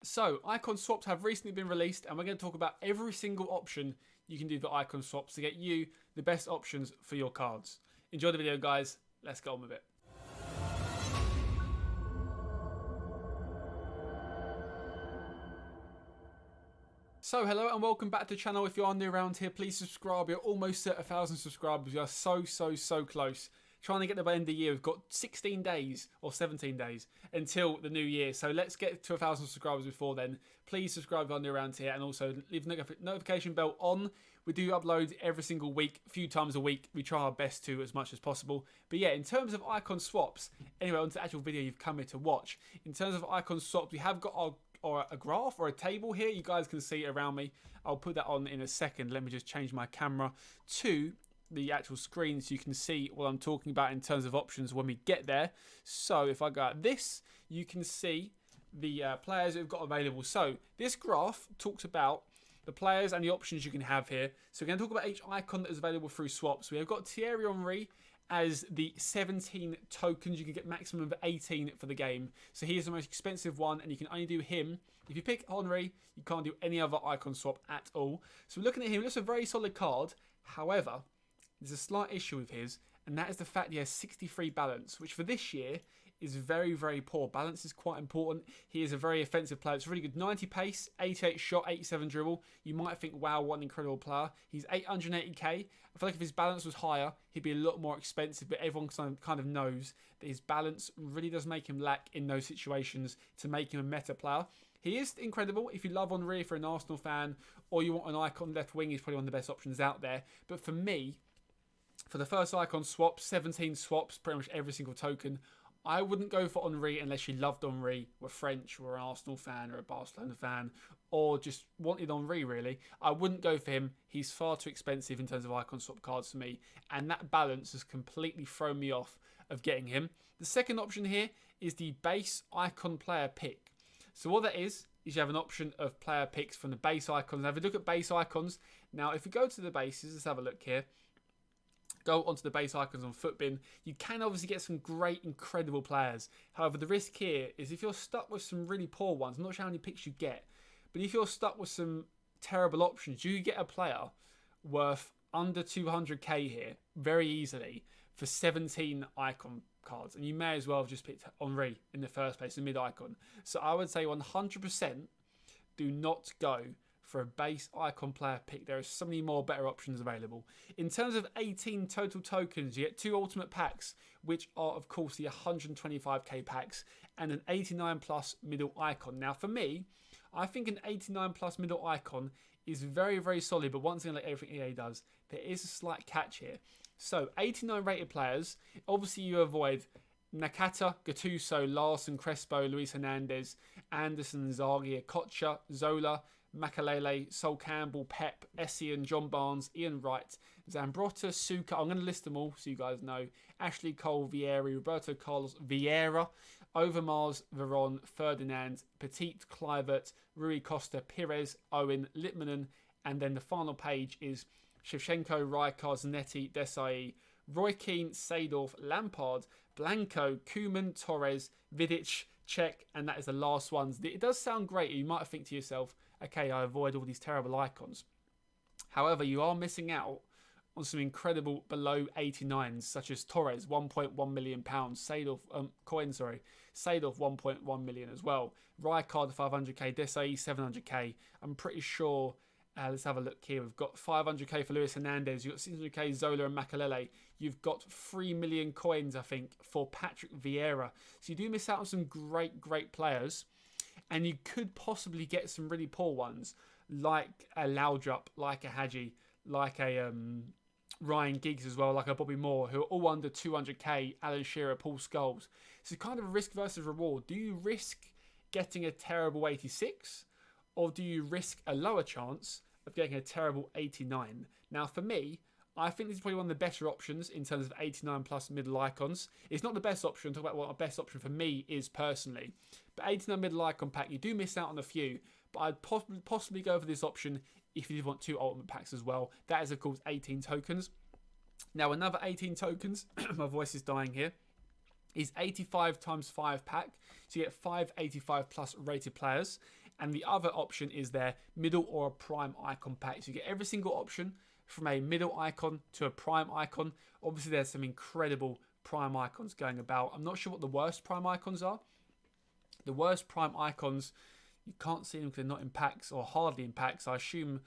So, icon swaps have recently been released, and we're going to talk about every single option you can do for icon swaps to get you the best options for your cards. Enjoy the video, guys. Let's get on with it. So hello and welcome back to the channel. If you are new around here, please subscribe. We're almost at 1,000 subscribers. We are so close. Trying to get to the end of the year. We've got 16 days or 17 days until the new year. So let's get to 1,000 subscribers before then. Please subscribe if you're new around here and also leave the notification bell on. We do upload every single week, a few times a week. We try our best to as much as possible. But yeah, in terms of icon swaps, anyway, onto the actual video you've come here to watch. In terms of icon swaps, we have got a graph or a table here. You guys can see it around me. I'll put that on in a second. Let me just change my camera to the actual screen so you can see what I'm talking about in terms of options when we get there. So if I go at this, you can see the players that we've got available. So this graph talks about the players and the options you can have here. So we're going to talk about each icon that is available through swaps. We have got Thierry Henry as the 17 tokens. You can get maximum of 18 for the game. So he is the most expensive one, and you can only do him. If you pick Henry, you can't do any other icon swap at all. So we're looking at him. Looks a very solid card. However, there's a slight issue with his, and that is the fact he has 63 balance, which for this year is very poor. Balance is quite important. He is a very offensive player. It's really good. 90 pace, 88 shot, 87 dribble. You might think, wow, what an incredible player. He's 880k. I feel like if his balance was higher, he'd be a lot more expensive, but everyone kind of knows that his balance really does make him lack in those situations to make him a meta player. He is incredible. If you love Henry for an Arsenal fan, or you want an icon left wing, he's probably one of the best options out there. But for me, for the first icon swap, 17 swaps, pretty much every single token, I wouldn't go for Henry unless you loved Henry, were French, or an Arsenal fan, or a Barcelona fan, or just wanted Henry, really. I wouldn't go for him. He's far too expensive in terms of icon swap cards for me, and that balance has completely thrown me off of getting him. The second option here is the base icon player pick. So what that is you have an option of player picks from the base icons. Now, if we look at base icons, now if we go to the bases, let's have a look here. Go onto the base icons on Footbin. You can obviously get some great, incredible players. However, the risk here is if you're stuck with some really poor ones, I'm not sure how many picks you get, but if you're stuck with some terrible options, you get a player worth under 200k here very easily for 17 icon cards, and you may as well have just picked Henry in the first place, the mid icon. So I would say 100% do not go for a base icon player pick. There are so many more better options available. In terms of 18 total tokens, you get 2 ultimate packs, which are of course the 125k packs, and an 89 plus middle icon. Now for me, I think an 89 plus middle icon is very solid, but once again, like everything EA does, there is a slight catch here. So 89 rated players, obviously you avoid Nakata, Gattuso, Larson, Crespo, Luis Hernandez, Anderson, Zaghi, Kocha, Zola, Makalele, Sol Campbell, Pep, Essien, John Barnes, Ian Wright, Zambrotta, Suka, I'm going to list them all so you guys know, Ashley Cole, Vieri, Roberto Carlos, Vieira, Overmars, Veron, Ferdinand, Petit, Kluivert, Rui Costa, Pires, Owen, Litmanen, and then the final page is Shevchenko, Rijkaard, Zanetti, Desai, Roy Keane, Seedorf, Lampard, Blanco, Kuhlman, Torres, Vidic, Czech, and that is the last ones. It does sound great. You might think to yourself, okay, I avoid all these terrible icons. However, you are missing out on some incredible below 89s, such as Torres, £1.1 million, Seedorf, Seedorf 1.1 million as well. Rijkaard 500k, Desai 700k. I'm pretty sure. Let's have a look here. We've got 500k for Luis Hernandez. You've got 600k Zola and Makalele. You've got 3 million coins, I think, for Patrick Vieira. So you do miss out on some great players. And you could possibly get some really poor ones, like a Laudrup, like a Hadji, like a Ryan Giggs as well, like a Bobby Moore, who are all under 200k, Alan Shearer, Paul Scholes. So kind of a risk versus reward. Do you risk getting a terrible 86? Or do you risk a lower chance of getting a terrible 89? Now, for me, I think this is probably one of the better options in terms of 89 plus middle icons. It's not the best option. Talk about what a best option for me is personally. But 89 middle icon pack, you do miss out on a few. But I'd possibly go for this option if you did want 2 ultimate packs as well. That is, of course, 18 tokens. Now, another 18 tokens, my voice is dying here, is 85 times 5 pack. So you get 5 85 plus rated players. And the other option is their middle or a prime icon pack. So you get every single option from a middle icon to a prime icon. Obviously, there's some incredible prime icons going about. I'm not sure what the worst prime icons are. The worst prime icons, you can't see them because they're not in packs or hardly in packs. I assume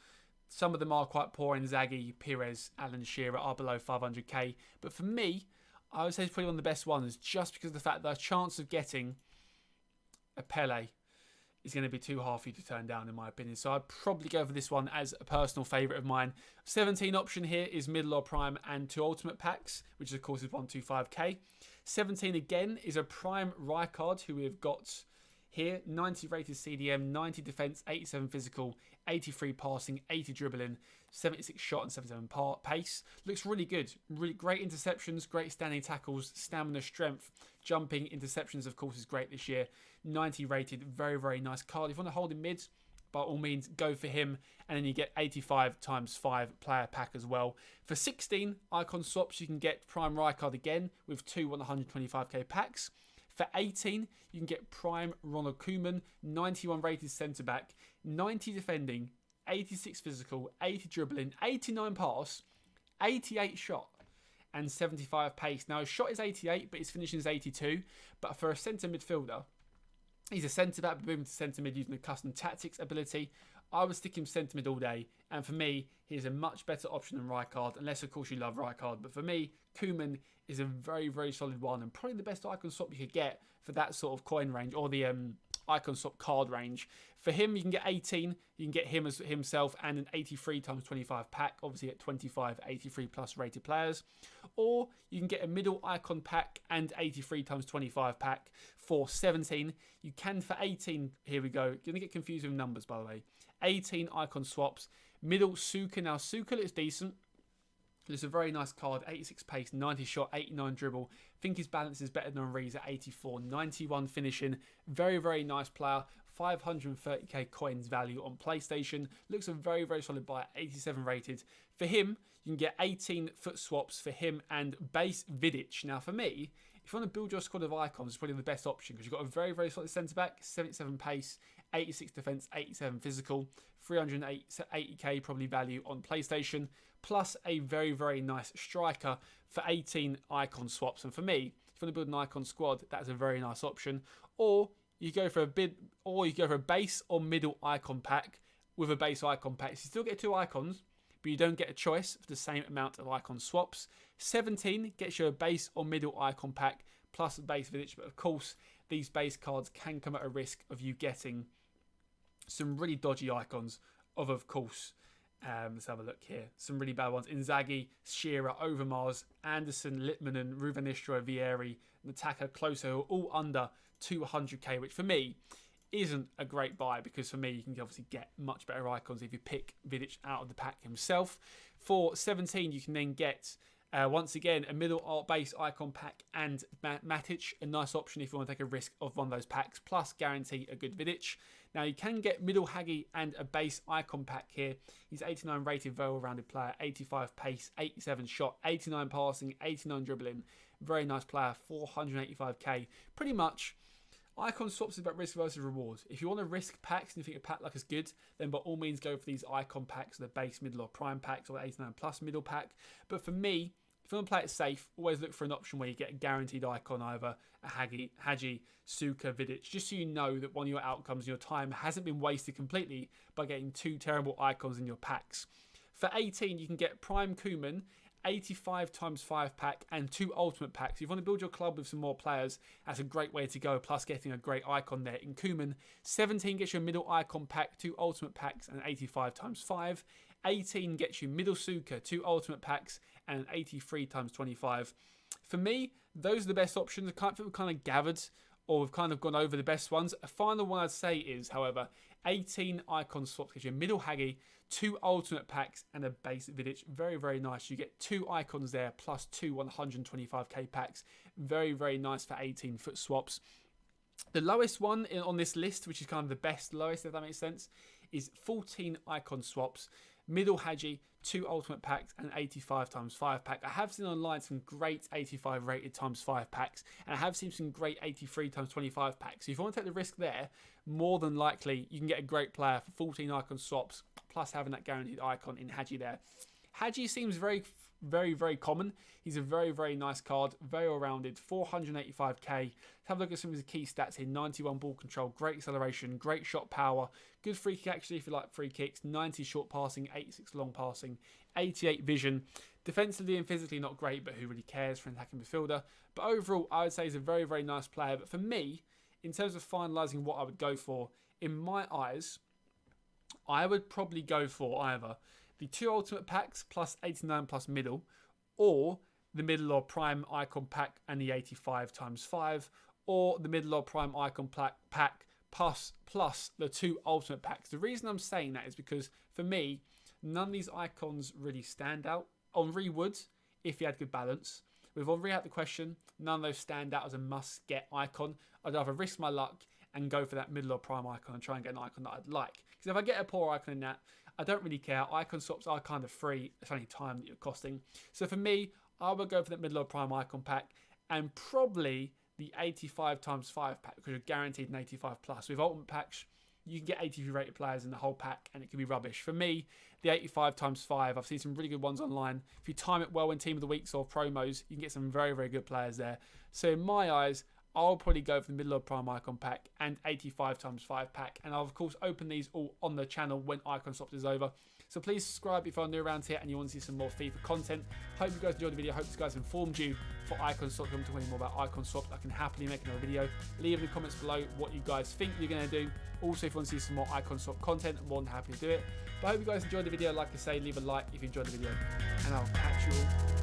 some of them are quite poor. Inzaghi, Pires, Alan Shearer are below 500k. But for me, I would say it's probably one of the best ones just because of the fact that the chance of getting a Pele is going to be too hard for you to turn down, in my opinion. So I'd probably go for this one as a personal favourite of mine. 17 option here is middle or prime and 2 ultimate packs, which of course is 125k. 17 again is a prime Rijkaard, who we've got here. 90 rated CDM, 90 defence, 87 physical, 83 passing, 80 dribbling, 76 shot and 77 pace. Looks really good. Really great interceptions, great standing tackles, stamina, strength, jumping, interceptions of course is great this year. 90 rated, very, very nice card. If you want to hold him mid, by all means, go for him. And then you get 85 times 5 player pack as well. For 16 icon swaps, you can get Prime Rijkaard again with 2 125k packs. For 18, you can get Prime Ronald Kuhlman, 91 rated centre back, 90 defending, 86 physical, 80 dribbling, 89 pass, 88 shot, and 75 pace. Now his shot is 88, but his finishing is 82. But for a centre midfielder, he's a centre back, moving to centre mid using the custom tactics ability. I would stick him centre mid all day, and for me, he's a much better option than Rijkaard, unless of course you love Rijkaard. But for me, Kuhlman is a very, very solid one, and probably the best icon swap you could get for that sort of coin range, or the icon swap card range. For him, you can get 18. You can get him as himself and an 83 times 25 pack, obviously at 25 83 plus rated players. Or you can get a middle icon pack and 83 times 25 pack for 17. You can for 18, here we go. You're going to get confused with numbers, by the way. 18 icon swaps. Middle Suka. Now, Suka looks decent. It's a very nice card. 86 pace, 90 shot, 89 dribble. I think his balance is better than Rees at 84. 91 finishing. Very, very nice player. 530k coins value on PlayStation. Looks a very, very solid buy. 87 rated. For him, you can get 18 FUT swaps for him and base Vidic. Now, for me, if you want to build your squad of icons, it's probably the best option because you've got a very, very solid centre back, 77 pace, 86 defence, 87 physical, 380k probably value on PlayStation, plus a very, very nice striker for 18 icon swaps. And for me, if you want to build an icon squad, that's a very nice option. Or you go for a base or middle icon pack with a base icon pack. So you still get 2 icons, but you don't get a choice for the same amount of icon swaps. 17 gets you a base or middle icon pack plus a base Vidic, but of course these base cards can come at a risk of you getting some really dodgy icons of course. Let's have a look here. Some really bad ones. Inzaghi, Shearer, Overmars, Anderson, Litmanen, Ruben Nistelrooy, Vieri, Nataka, Closo, all under 200k, which for me isn't a great buy because for me you can obviously get much better icons if you pick Vidic out of the pack himself. For 17 you can then get once again a middle art base icon pack and Matic, a nice option if you want to take a risk of one of those packs, plus guarantee a good Vidic. Now you can get middle Hagi and a base icon pack here. He's 89 rated, very well-rounded player, 85 pace, 87 shot, 89 passing, 89 dribbling. Very nice player, 485k. Pretty much, icon swaps is about risk versus reward. If you want to risk packs and you think a pack like is good, then by all means go for these icon packs, the base, middle or prime packs, or 89 plus middle pack. But for me, if you want to play it safe, always look for an option where you get a guaranteed icon, either a Hagi, Suka, Vidic, just so you know that one of your outcomes in your time hasn't been wasted completely by getting 2 terrible icons in your packs. For 18, you can get Prime Kuhlman, 85 times 5 pack and 2 ultimate packs. If you want to build your club with some more players, that's a great way to go, plus getting a great icon there in Kuhlman. 17 gets you a middle icon pack, 2 ultimate packs and 85 times 5. 18 gets you middle Suka, 2 ultimate packs and 83 times 25. For me, those are the best options. I think we've kind of gathered, or we've kind of gone over the best ones. A final one I'd say is, however, 18 icon swaps gives you a middle Hagi, 2 ultimate packs and a base Vidic. Very, very nice. You get 2 icons there plus 2 125k packs. Very, very nice for 18 FUT swaps. The lowest one on this list, which is kind of the best lowest, if that makes sense, is 14 icon swaps. middle Haji, 2 ultimate packs, and 85 times 5 pack. I have seen online some great 85 rated times 5 packs, and I have seen some great 83 times 25 packs. So if you want to take the risk there, more than likely you can get a great player for 14 icon swaps, plus having that guaranteed icon in Haji there. Haji seems very, very common. He's a very, very nice card, very well-rounded, 485k. Let's have a look at some of his key stats here. 91 ball control, great acceleration, great shot power, good free kick actually if you like free kicks, 90 short passing, 86 long passing, 88 vision. Defensively and physically not great, but who really cares for an attacking midfielder. But overall, I would say he's a very, very nice player. But for me, in terms of finalising what I would go for, in my eyes, I would probably go for either the 2 ultimate packs plus 89 plus middle, or the middle or prime icon pack and the 85 times 5, or the middle or prime icon pack plus the 2 ultimate packs. The reason I'm saying that is because for me, none of these icons really stand out. Henri would, if he had good balance. With Henri out the question, none of those stand out as a must-get icon. I'd rather risk my luck and go for that middle or prime icon and try and get an icon that I'd like. Because if I get a poor icon in that, I don't really care. Icon swaps are kind of free. It's only time that you're costing. So for me, I would go for that middle or prime icon pack and probably the 85 times 5 pack, because you're guaranteed an 85 plus. With ultimate packs, you can get 83 rated players in the whole pack and it can be rubbish. For me, the 85 times 5, I've seen some really good ones online. If you time it well in Team of the Weeks or promos, you can get some very, very good players there. So in my eyes, I'll probably go for the middle of prime icon pack and 85 times 5 pack. And I'll of course open these all on the channel when icon swaps is over. So please subscribe if you're new around here and you want to see some more FIFA content. Hope you guys enjoyed the video. Hope this guys informed you for icon swaps. If you want to know more about icon swaps, I can happily make another video. Leave in the comments below what you guys think you're going to do. Also, if you want to see some more icon swap content, I'm more than happy to do it. But I hope you guys enjoyed the video. Like I say, leave a like if you enjoyed the video. And I'll catch you all